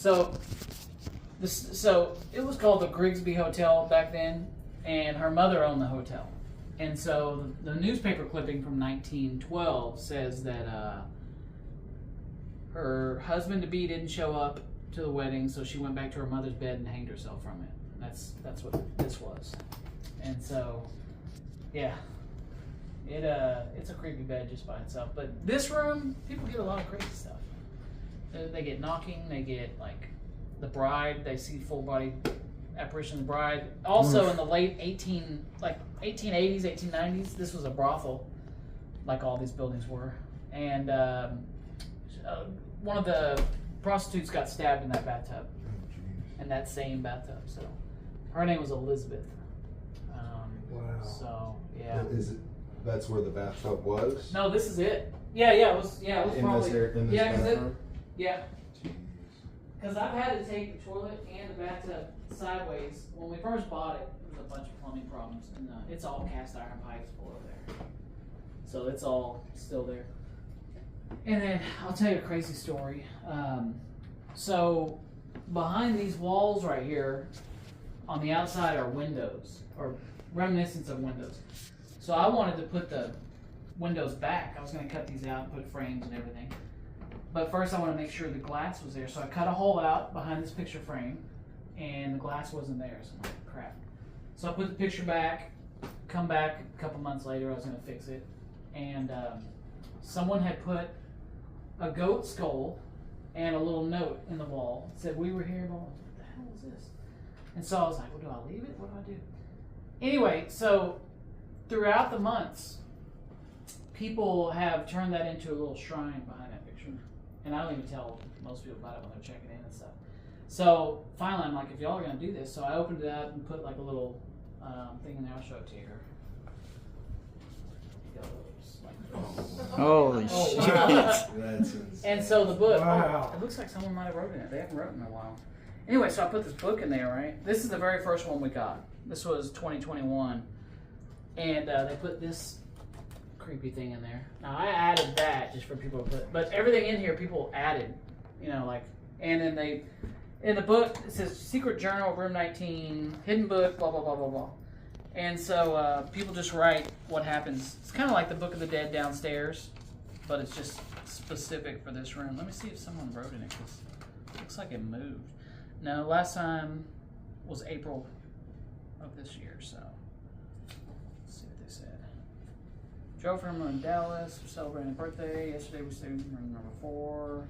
So so it was called the Grigsby Hotel back then, and her mother owned the hotel. And so the newspaper clipping from 1912 says that her husband-to-be didn't show up to the wedding, so she went back to her mother's bed and hanged herself from it. That's what this was. And so, yeah, it's a creepy bed just by itself. But this room, people get a lot of crazy stuff. They get knocking. They get like the bride. They see full body apparition of the bride. Also in the late 1880s, 1890s, this was a brothel, like all these buildings were. And one of the prostitutes got stabbed in that bathtub, in that same bathtub. So her name was Elizabeth. Wow. So yeah. That's where the bathtub was? No, this is it. Yeah, it was probably In this bathroom? yeah. Because I've had to take the toilet and the bathtub sideways. When we first bought it, there was a bunch of plumbing problems, and it's all cast iron pipes below there. So it's all still there. And then I'll tell you a crazy story. So behind these walls right here, on the outside are windows, or reminiscence of windows. So I wanted to put the windows back. I was going to cut these out and put frames and everything. But first I want to make sure the glass was there. So I cut a hole out behind this picture frame, and the glass wasn't there. So I'm like, crap. So I put the picture back, come back a couple months later, I was going to fix it. And someone had put a goat skull and a little note in the wall. It said, "We were here." What the hell is this? And so I was like, well, do I leave it? What do I do? Anyway, so throughout the months, people have turned that into a little shrine behind that picture. And I don't even tell most people about it when they're checking in and stuff. So finally, I'm like, if y'all are going to do this, so I opened it up and put like a little thing in there. I'll show it to you here. Holy Oh, shit. wow. That's insane. And so the book, Wow. it looks like someone might have wrote in it. They haven't written in a while. Anyway, so I put this book in there, right? This is the very first one we got. This was 2021. And they put this creepy thing in there. Now, I added that just for people to put, but everything in here people added, and then they, in the book, it says Secret Journal of Room 19, Hidden Book, blah, blah, blah, blah, blah. And so people just write what happens. It's kind of like the Book of the Dead downstairs, but it's just specific for this room. Let me see if someone wrote in it, because it looks like it moved. No, last time was April of this year, so let's see what they said. Joe from in Dallas, we're celebrating a birthday. Yesterday we stayed in room number 4.